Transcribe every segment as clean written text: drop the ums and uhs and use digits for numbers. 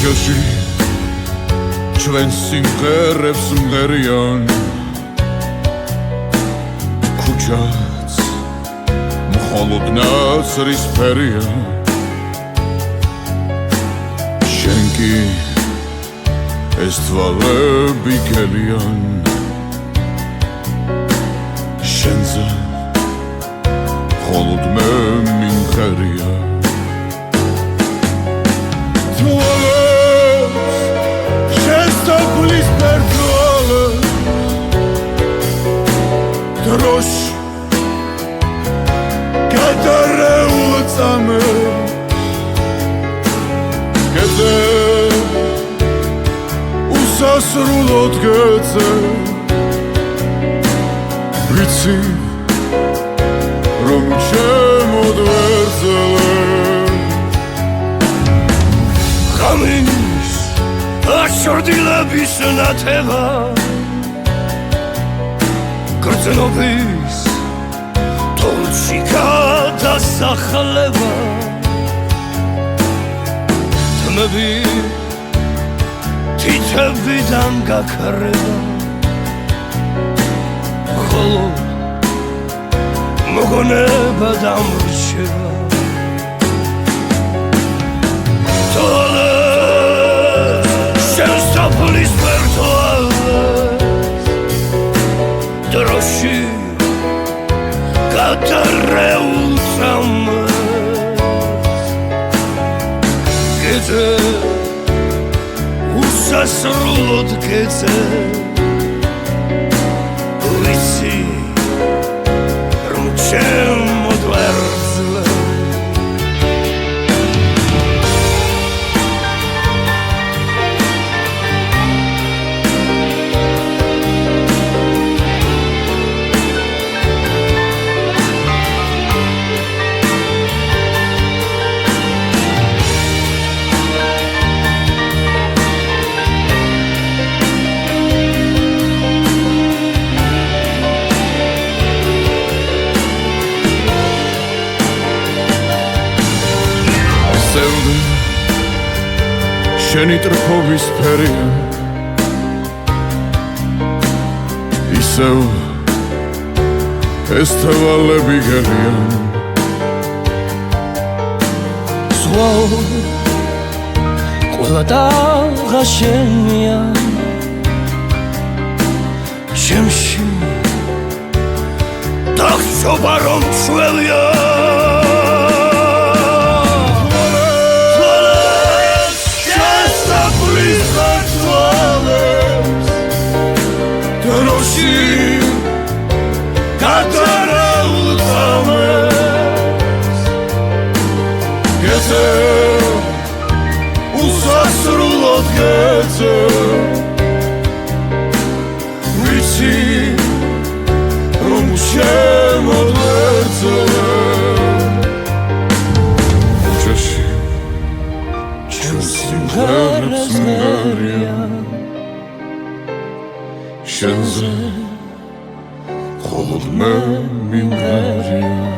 ქუჩაში ჩვენ სიმღერებს მღერიან ქუჩაც მხოლოდ ნაცრისფერია შენ კი ეს თვალები გელიან შენზე მხოლოდ მე მიმღერია Drož Katare ulicami Gece Usasrulot gece Vitsi Rom čem odverzele Gaminis Ašordilebis na teva Გრძნობის თოლში გადასახლება თმები თითებიდან გაქრება ხოლო მოგონება დამრჩება თვალე შენ საფლის ფერთვალე Droši Katare ulicami Gece Usasrulot gece Visi Rom čem odverzle შენი ტრფობის ფერია ისევ ეს თვალები გელიან ზღვაო ყველა დაღა შენია შემში დახშობა რომ ჩვევია Katare ulicami Gece Usasrulot gece Vitsi Rom čem odverzele Kučaši Čem simღერებს მღერია შენზე მხოლოდ მე მიმღერია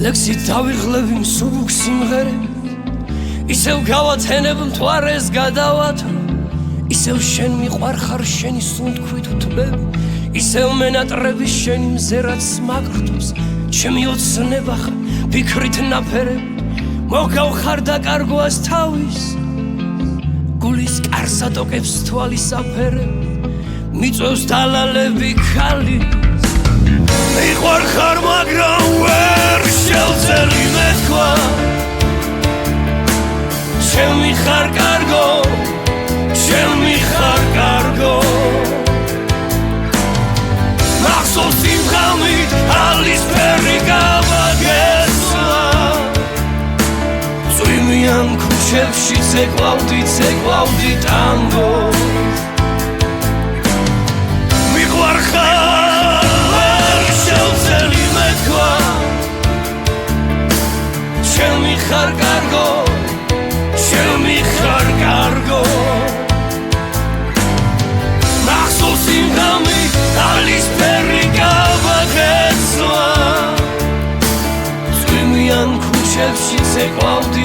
ლექსი დავიღლები მსუბუქ სიმღერებით ისევ გავათენებ მთვარეს გადავათრო ისევ შენ მიყვარხარ შენი სუნთქვით თბები ისევ მენატრები შენი მზერაც მაკრთობს ჩემი ოცნება ხარ ფიქრით ნაფერები მოგავხარ დაკარგვას თავის გულის კარსა ტოკებს თვალის აფერები მიწევს დალალები ქალის მიყვარხარ მაგრამ ვერ შევძელი მეთქვა ქუჩებში ცეკვავდი ტანგო მიყვარხარ შევწელი მეთქვა ჩემი ხარ კარგო ჩემი ხარ კარგო მახსოვს იმ ღამი ალის ფერი გავაღეცვა წვიმიან ქუჩებში ცეკვავდი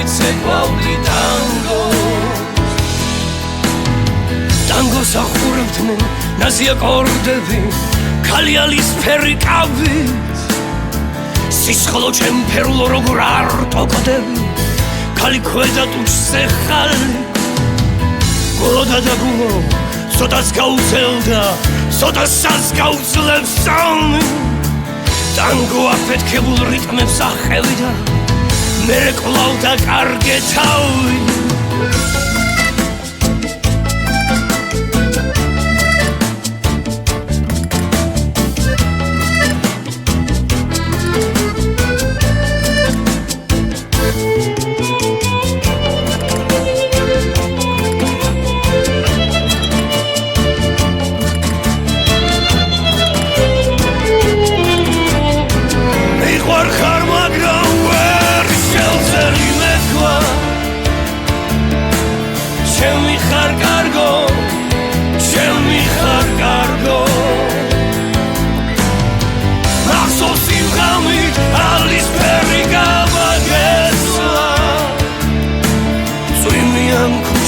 ტანგოს ახურებდნენ ნაზი აკორდები ქალი ალის ფერი კავით სისხლო ჩემფერულო როგორ არ ტოკდები ქალი ქვედა ტუჩზე ხალი გულოდა და გულო ცოტას გაუძლდა ცოტასაც გაუძლებს სამი ტანგო აფეთქებულ რიტმებს ახევიდა მერე კვლავდა კარგე თავი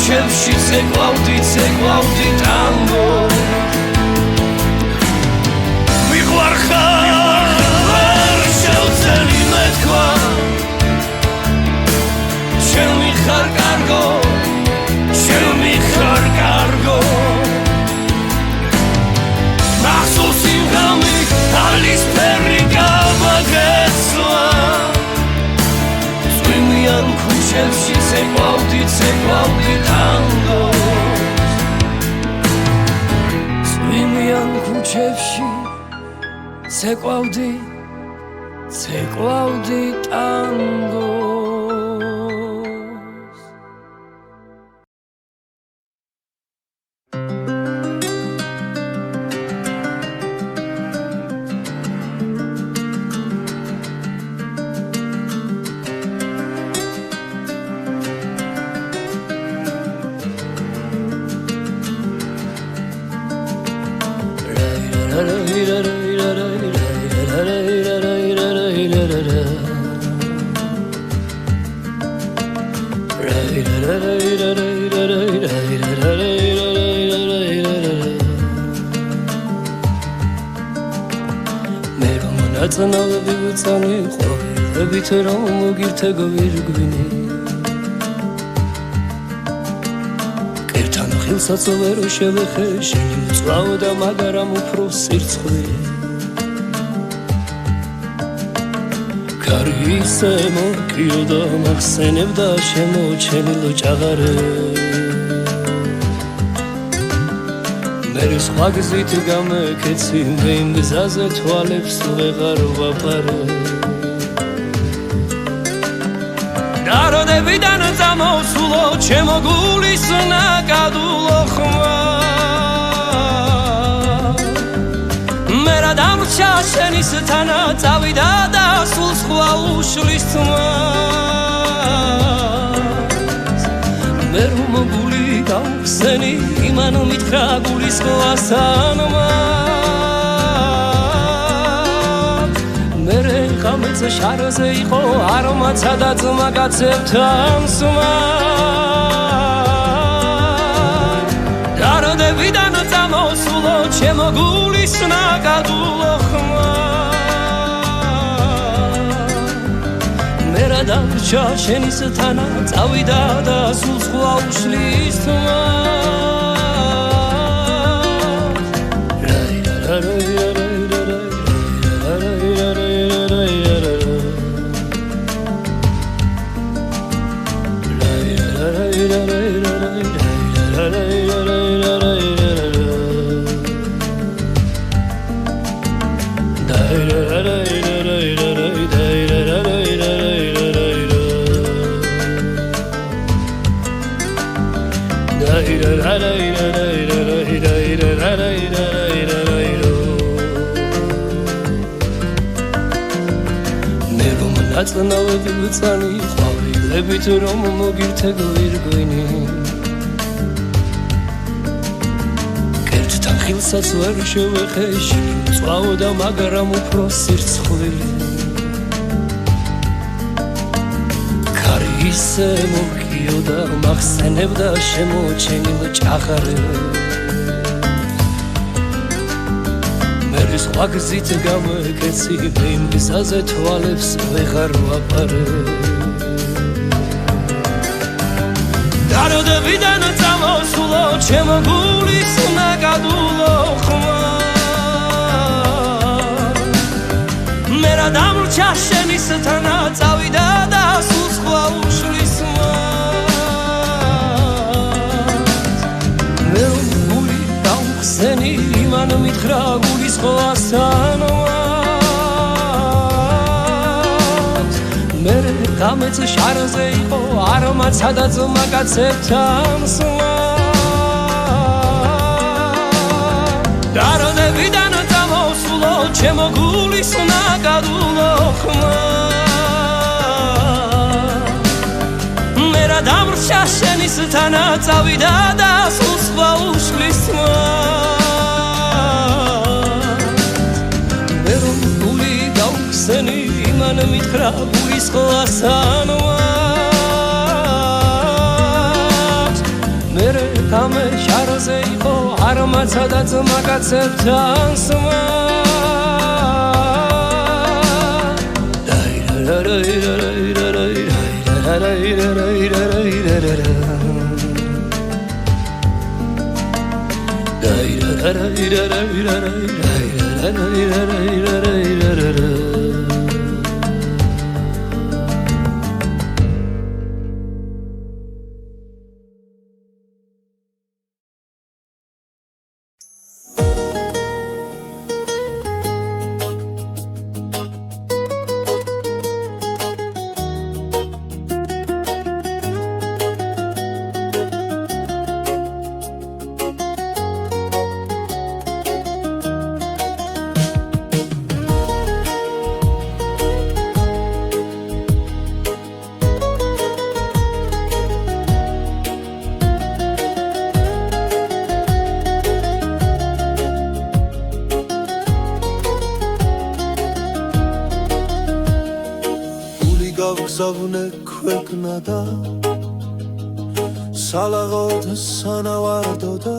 ქუჩებში ცეკვავდი ტანგო მიყვარხარ შევწელი მეთქვა ჩემი ხარ კარგო ჩემი ხარ კარგო მახსოვს იმ ღამი ალის ფერი გავაღეცვა წვიმიან ქუჩებში ცეკვავდი ტანგო წვიმიან ქუჩებში ცეკვავდი ტანგო ნაცნავები უცანი ყვავილებით რომ მოგირთეგო ვირგვინი კერთან ხილსაც ვერ შევეხე შენი უწყლავ და მაგრამ უფრო სირცხვილი კარი ისე მოკიოდა მახსენებდა შემოჩენილ ჭაღარე მერე სხვა გზით გამეკეცი მე იმ გზაზე თვალებს ვეღარ ვაფარე დაროდებიდან წამოსულო ჩემო გულის ნაკადულო ხმა მე რა დამრჩა შენის თანა წავიდა და სულ სხვა უშლის თმა მე რომ გული გავხსენი იმან მითხრა გულის ხვასანმა მერე ხამეც შარზე იყო არომაცა და ძმა კაცებთან სმა დაროდებიდან წამოსულო ჩემო გულის ნაკადულო ხმა მერა დამრჩა შენის თანა წავიდა და სულ სხვა უშლის თმა წყნავად ბწანი ყვავილებით რომ მოგირთე გვირგვინი კერტთან ხილსაც ვერ შევეხეში წვავდა მაგრამ უფრო სირცხლილი კარი ისე მოგიოდა მახსენებდა შემოჩენილ ჭაღარებს სხვა გზით გამეკეცი იმ გზაზე თვალებს ვეღარ ვაპარე დაროდებიდან წამოსულო ჩემო გულის ნაკადულო ხმა მე რა დამრჩა შენისთანა წავიდა და სულ სხვა უშლის მე გული დავხსენი იმან მითხრა გულის ხვასანოა მე გამეც შარზე იყო არმაცა და ძმა კაცებთან სმა დაროდებიდან წამოსულო ჩემო გულის ნაკადულო ხმა მე რა დამრჩა შენისთანა წავიდა და სულ სხვა უშლის თმა სენი იმან მითხრა გულის ხვასანოა მე გამე შარზე იყო არმაცა და ძმა კაცებთან სმა გავგზავნე ქვეყნა და სალაღოდ სანავარდო და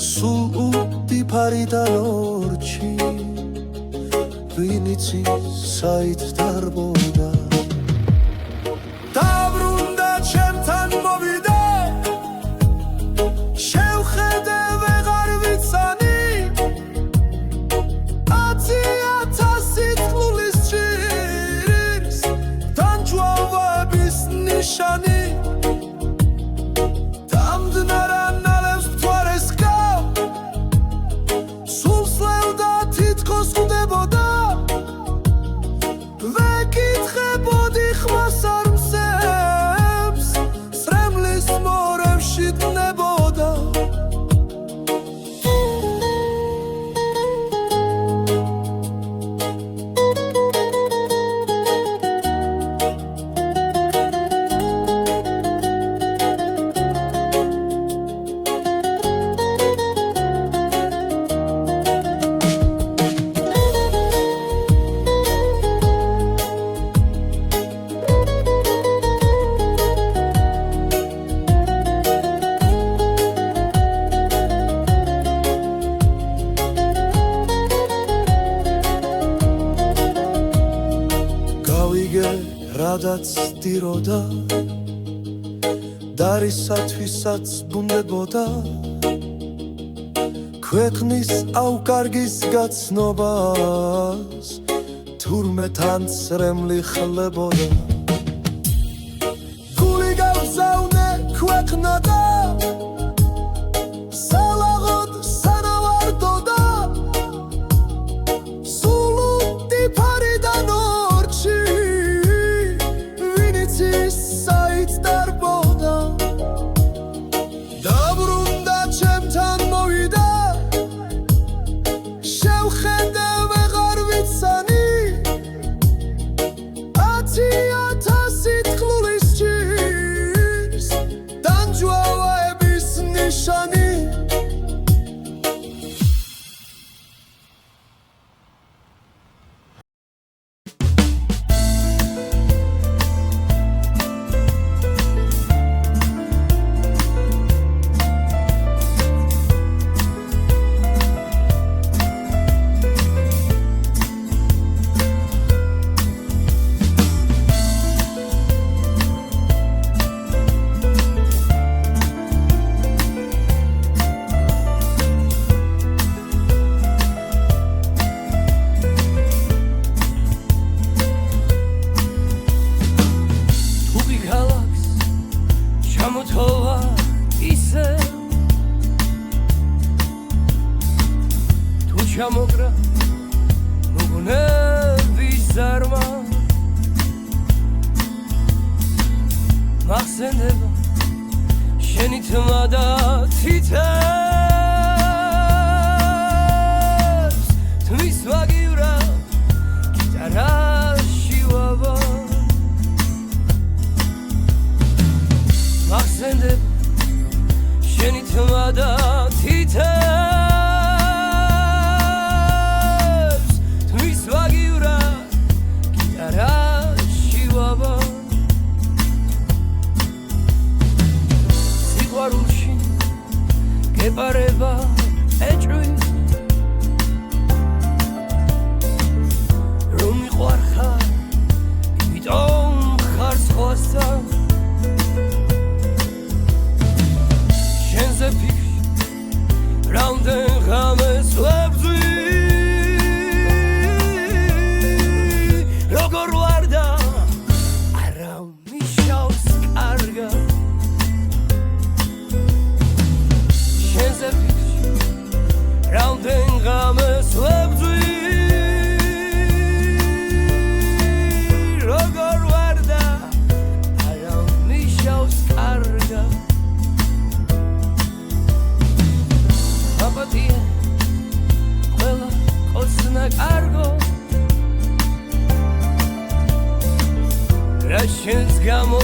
სულ უდიფარიდან ორჩი ვინიცი საით დარბოდა დაბრუნდა ჩემთან მოვიდე შევხედე ვეღარ ვიცანი Shani Tamdnara nalev tvores gav Sulslevda titkos kudeboda Vekitkhebodi khvasarmsems Sremlis morevshit neboda რადაც დიროდა დარისათვისაც ბუნდებოდა ქვეყნის აუკარგის გაცნობას თურმე თან სრემლი ხლებოდა გული გავზავნე ქვეყნა და სალაღოდ სანავარდოდა სულ უდიფარიდან ორჩი საით დარბოდა დაბრუნდა ჩემთან მოვიდა შევხედე ვეღარ ვიცანი მახსენდება შენი თმა და თითებს თმის ვაგივრა გიტარაში ვაბა მახსენდება შენი თმა და თითებს თმის ვაგივრა გიტარაში ვაბა სიყვარულში გეპარება ეჭვი რომ მიყვარ ხარ იმიტომ ხარ სხვასთან შენზე ფიქრი რამდენ ღამეს ვებძვი როგორ ვარ და არა მიშავს კარგად შენზე ფიქრი რამდენ ღამეს ვებძვი როგორ ვარ და არა მიშავს კარგად აპატია ყველა კოცნა კარგო რა შენს გამო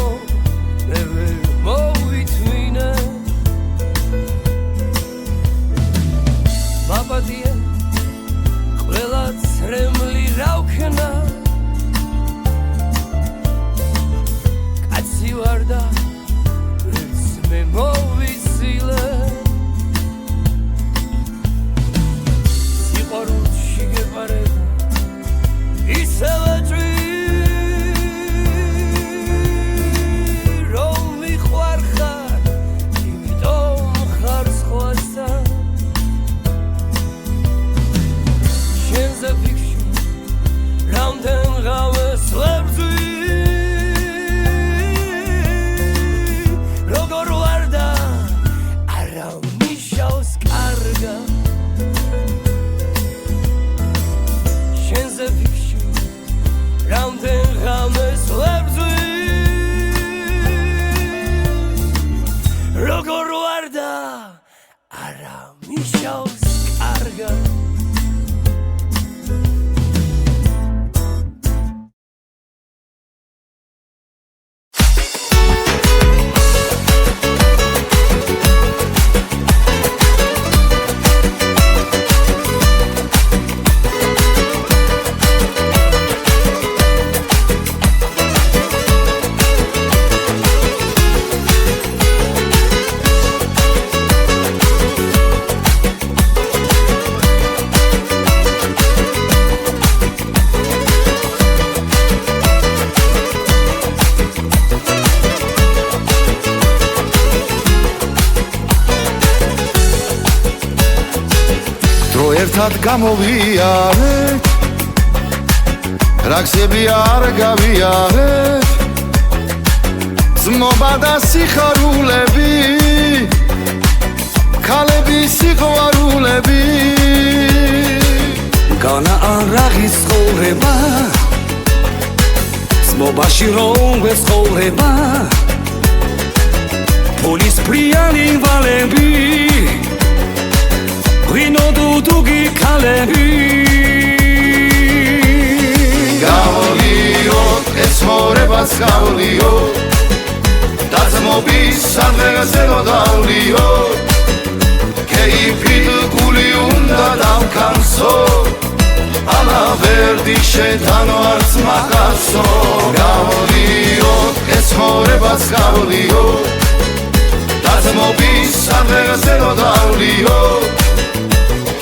მე ვერ მოვითმინე აპატია ყველა ცრემლი რა ვქნა კაცი ვარ და ვერც მე მოვიცილე სიყვარულში გეპარება ისევე ჭვი რომ მიყვარ ხარ იმიტომ ხარ სხვასთან შენზე ფიქრი რამდენ ღამეს ვებძვი როგორ ვარ და არა მიშავს კარგად შენზე ფიქრი რამდენ ღამეს ვებძვი როგორ ვარ და არა მიშავს კარგად ერთად გამოვიარეთ რა გზები არ გავიარეთ ძმობა და სიხარულები ქალები სიყვარულები განა არაღის ცხოვრება ძმობაში რომ გვეცხოვრება ფულის ფრიანი ვალები ღვინო დუდუგი ქალები გავლიოთ ეს ცხოვრებას გავლიოთ დაძმობის სადღეზე რო დავლიოთ კეიფით გული უნდა დავკანსო ამა ვერდი შეთანო არც მახასო გავლიოთ ეს ცხოვრებას გავლიოთ დაძმობის სადღეზე რო დავლიოთ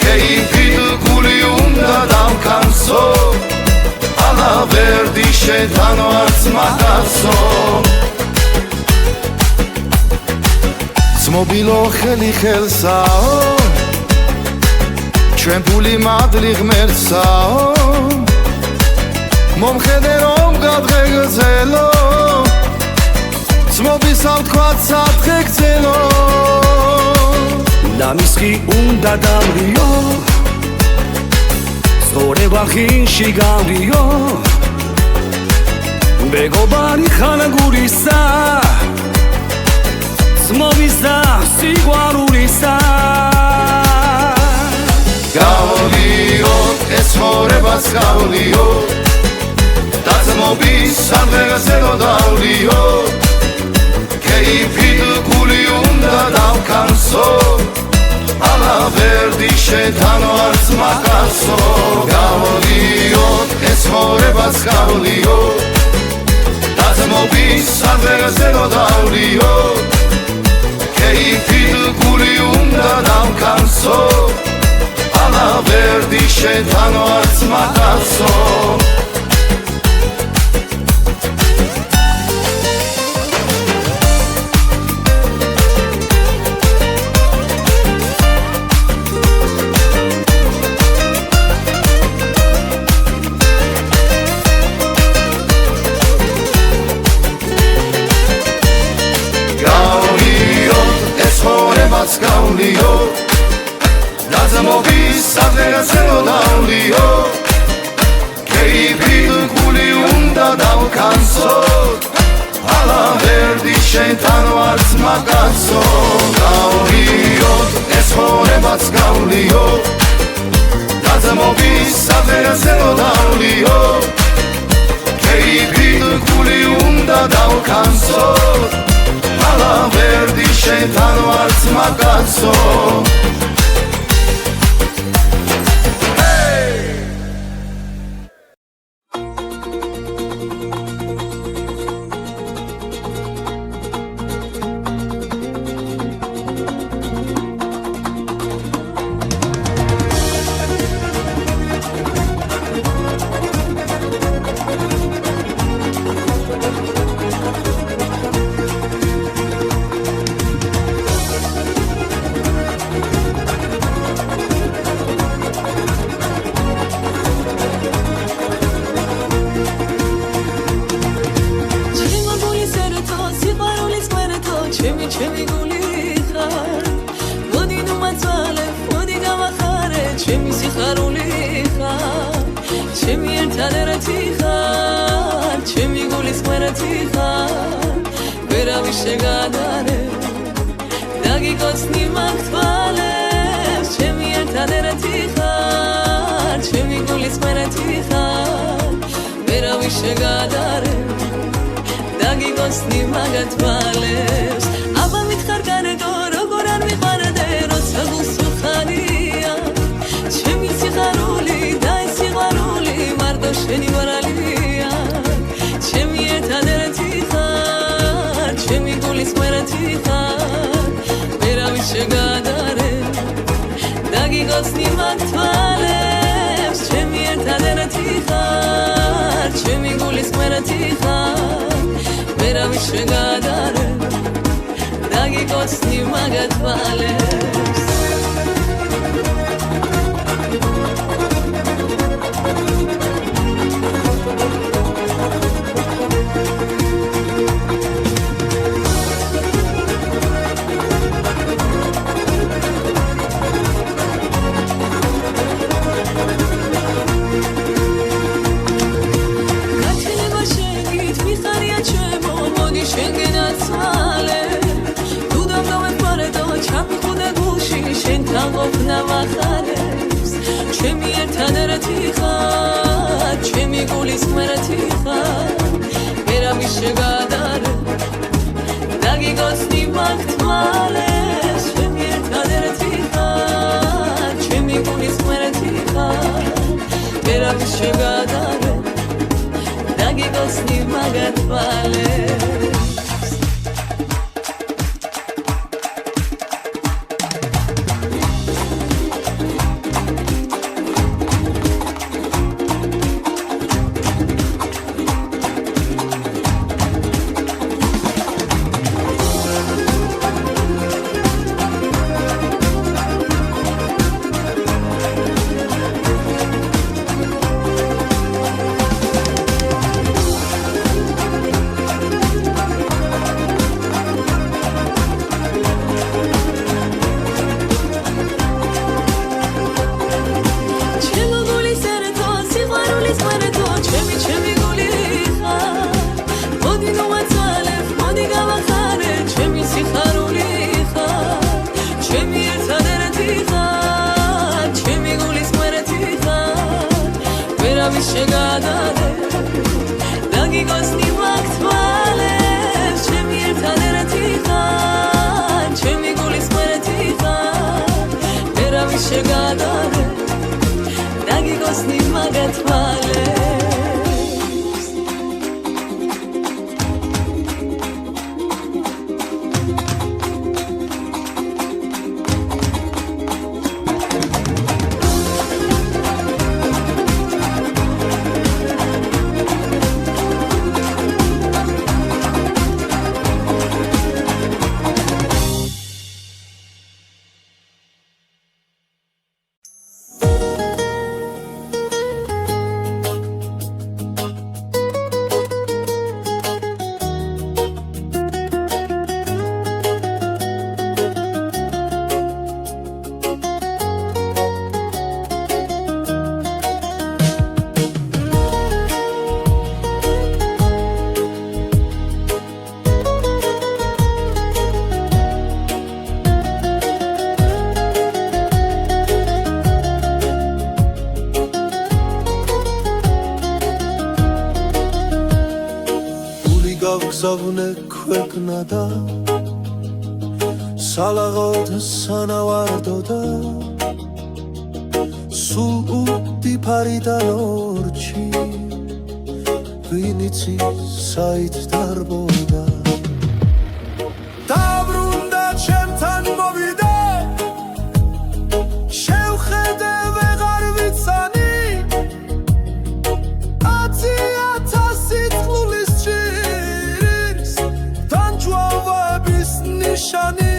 კეიფით გული უნდა დავკანსო ამა ვერდი შეთანო არც მახასო ძმობილო ხელი ხელსაო ჩვენ ფული მადლი ღმერთსაო მომხედე რომ გადღეგრძელო ძმობისა ვთქვათ სათხე გძელო დამისხი უნდა დავლიო ცხოვრება ხინში გავლიო მეგობარი ხან გურისა გრძმობის და სიყვარულისა გავლიო ეს ხორებას გავლიო დაწმობის სამღერაზე დავლიო კეიფით გული უნდა დავკანსო ალავერდი შეთან არც მაკაცო გავლიო ეს ხორებას გავლიო დაწმობის სამღერაზე დავლიო კეიფით გული უნდა დავკანსო ალავერდი შეთან არც მაკაცო გავლიო დაწმობის სამღერაზე დავლიო კეიფით გული უნდა დავკანსო ალავერდი შეთან არც მაკაცო გავლიო ეს ხორებას გავლიო დაწმობის სამღერაზე დავლიო კეიფით გული უნდა დავკანსო ალავერდი შეთან არც მაკაცო ჩემი გული ხარ მოდი ნუ მაწვალე მოდი გავახარე ჩემი სიხარული ხარ ჩემი ერთადერთი ხარ ჩემი გულის კვერეთი ხარ ვერავის შეგადარე დაგიკოცნი მაგ თვალებს ჩემი ერთადერთი ხარ ჩემი გულის კვერეთი ხარ ვერავის შეგადარე დაგიკოცნი მაგ თვალებს მითხარ გარეგო როგორ არ მიყარდე როცა გულსუხარია ჩემი სიხარული და ეს სიყვარული მარტო შენი ვარალია ჩემი ერთადერთი ხარ ჩემი გულის კვერეთი ხარ ვერავის შეგადარე დაგიგოცნი მაგ თვალებს ჩემი ერთადერთი ხარ ჩემი გულის კვერეთი ხარ ვერავის შეგადარე დაგიკოცნი მაგ თვალებს ჩემი ერთადერთი ხარ ჩემი გულის კვერეთი ხარ ვერავის შეგადარე დაგიგოცნი მაგ თვალებს ჩემი ერთადერთი ხარ ჩემი გულის კვერეთი ხარ ვერავის შეგადარე დაგიგოცნი მაგ თვალებს გავზავნე ქვეყნა და სალაღოდ სანავარდო და სულ უდიფარიდან ორჩი ვინიცი საით დარბოდა დაბრუნდა ჩემთან მოვიდე შევხედე ვეღარ ვიცანი 10,000 წყლის ჭირის დამჯვავების ნიშანი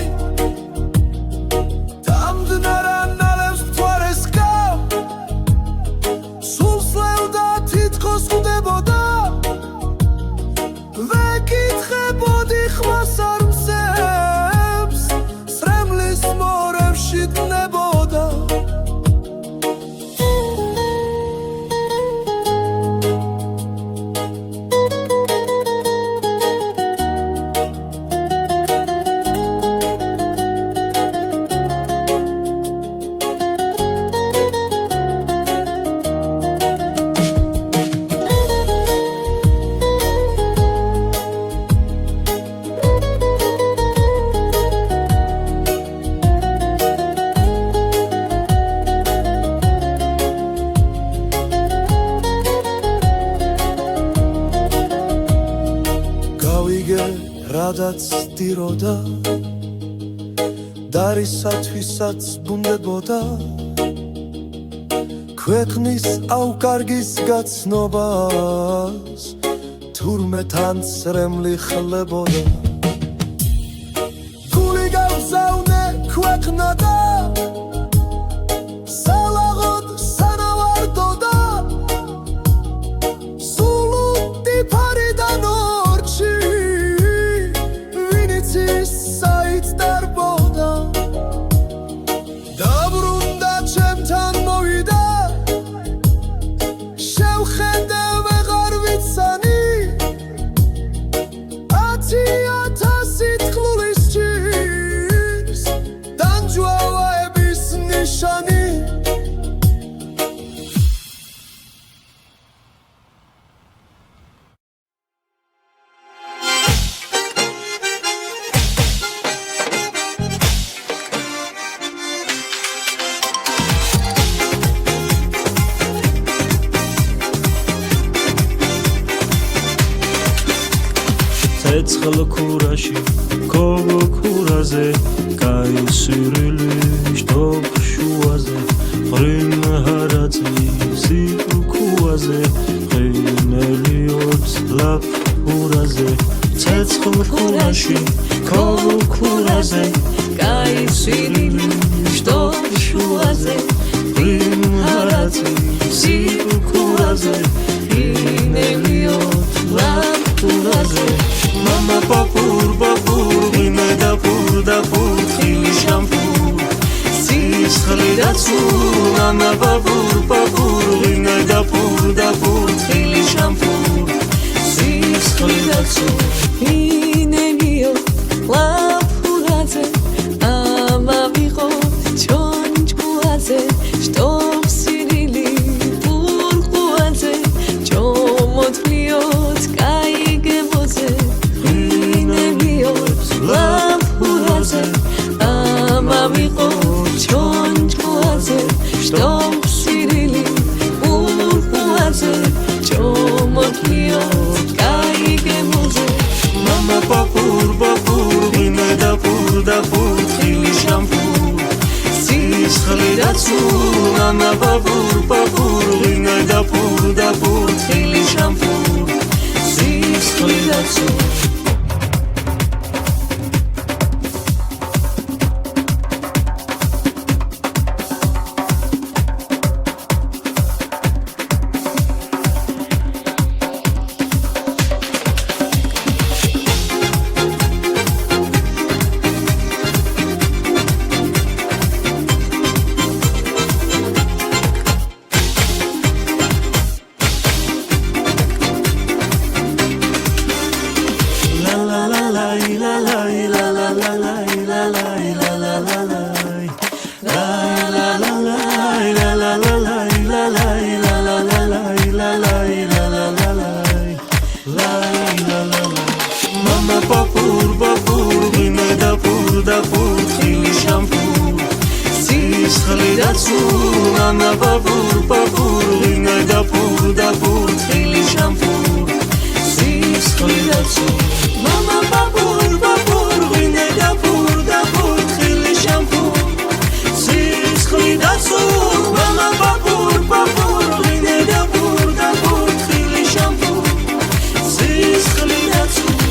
რადაც დიროდა დარისათვისაც ბუნდებოდა ქვეყნის აუკარგის გაცნობას თურმე თან სრემლი ხლებოდა გული გავზავნე ქვეყნა და სალაღოდ სანავარდო და სულ უდიფარიდან ორჩი საით დარბოდა დაბრუნდა ჩემთან მოვიდა შევხედე ვეღარ ვიცანი 10,000 წყლის ჭირის დამჯვავების ნიშანი ცეცხლ ქურაში ქოვ ქურაზე გაისრილი შტოპ შუაზე ღრიმ ჰარაცი სიკუაზე ღიმელიოთ ლაფ ქურაზე ცეცხლ ქურაში ქოვ ქურაზე გაისრილი შტოპ შუაზე ღრიმ ჰარაცი სიკუაზე ღიმელიოთ ლაფ ქურაზე Mama papur papur ime dapur khili shampur sis khalidatsu Mama papur ime dapur khili shampur sis khalidatsu ინენიო ლაფურაზე ამავიღო ჩონჩქუაზე შტოფსირილი პურყუაზე ჩომოთლიოთ კაიგებოზე ლაფურაზე ამავიღო ჩონჩქუაზე შტოფსირილი პურყუაზე ჩომოთლიოთ კაიგებოზე Mama papur ime dapur khili shampur sis khalidatsu Mama papur ime dapur khili shampur sis khalidatsu სისხლი და ცურა მამა პაპურ პაპურ ვინმე დაფურ თხილი შამფურ სისხლი და ცურა მამა პაპურ პაპურ ვინმე დაფურ თხილი შამფურ სისხლი და ცურა მამა პაპურ პაპურ ვინმე დაფურ თხილი შამფურ სისხლი და ცურა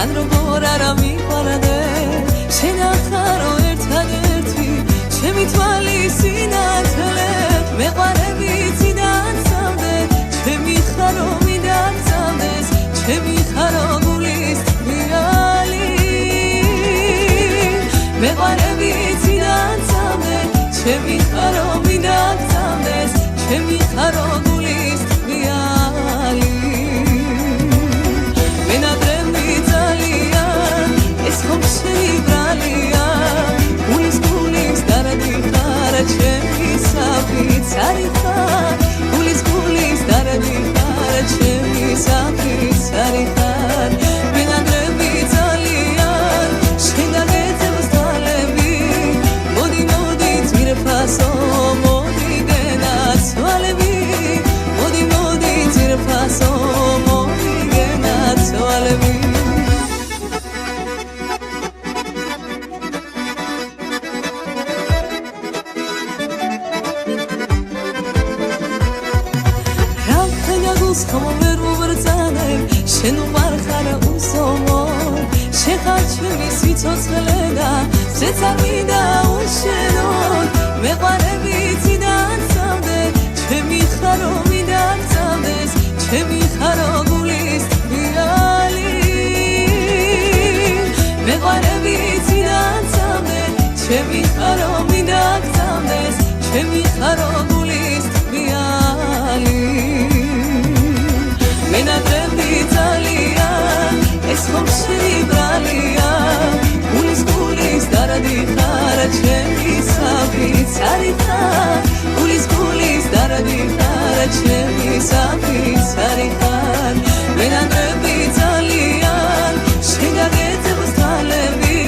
თან როგორ არა მიყვარდე შენ ახარო ერთადერთი ჩემი თვალის სინათლე მეყვარებითი დაცავდე ჩემი ხარო მიდაცავდეს ჩემი ხარო გულის თვიალი მეყვარებითი დაცავდე ჩემი ხარო მიდაცავდეს ჩემი ხარო გულის თვიალი მენადრემი ძალიან ეს ხომ შენი ბრალია გულის დარადი ხარ ჩემი საფიცარი ხარ გულის დარადი ხარ ჩემი საფიცარი ხარ მენადრემი ძალიან შენ დაგეძებს თვალები მოდი მოდი ძირფასო მოდი გენაცვალები მოდი მოდი ძირფასო მოდი გენაცვალები ხომ ვერ ვუბრძანებ შენ უყვარ ხარ უსომო შენ ხარ ჩემი სიცოცხლე და შეცარ მინდა უშენოდ მეყვარებითი დაცავდე ჩემი ხარო მიდაცავდეს ჩემი ხარო გულის თვიალი მეყვარებითი დაცავდე ჩემი ხარო მიდაცავდეს ჩემი ხარო გულის თვიალი მენადრემი ძალიან ეს ხომ შენი ბრალია გულის დარადი ხარ ჩემი საფიცარი ხარ გულის დარადი ხარ ჩემი საფიცარი ხარ მენადრემი ძალიან შენ დაგეძებს თვალები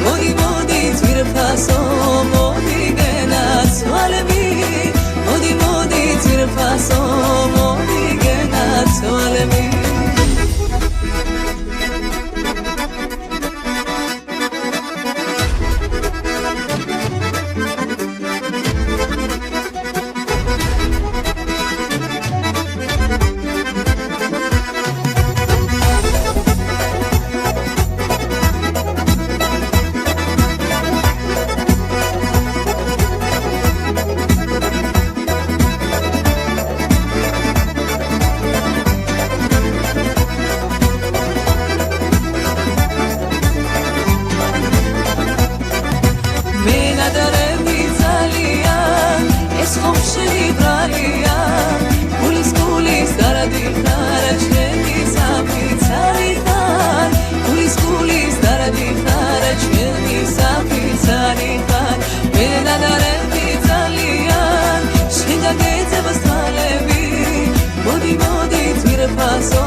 მოდი მოდი ძვირფასო მოდი გენაცვალები მოდი მოდი ძვირფასო მოდი გენაცვალები მენადრემი ძალიან ეს ხომ შენი ბრალია გულის დარადი ხარ ჩემი საფიცარი ხარ გულის დარადი ხარ ჩემი საფიცარი ხარ მენადრემი ძალიან შენ დაგეძებს თვალები მოდი მოდი ძვირფასო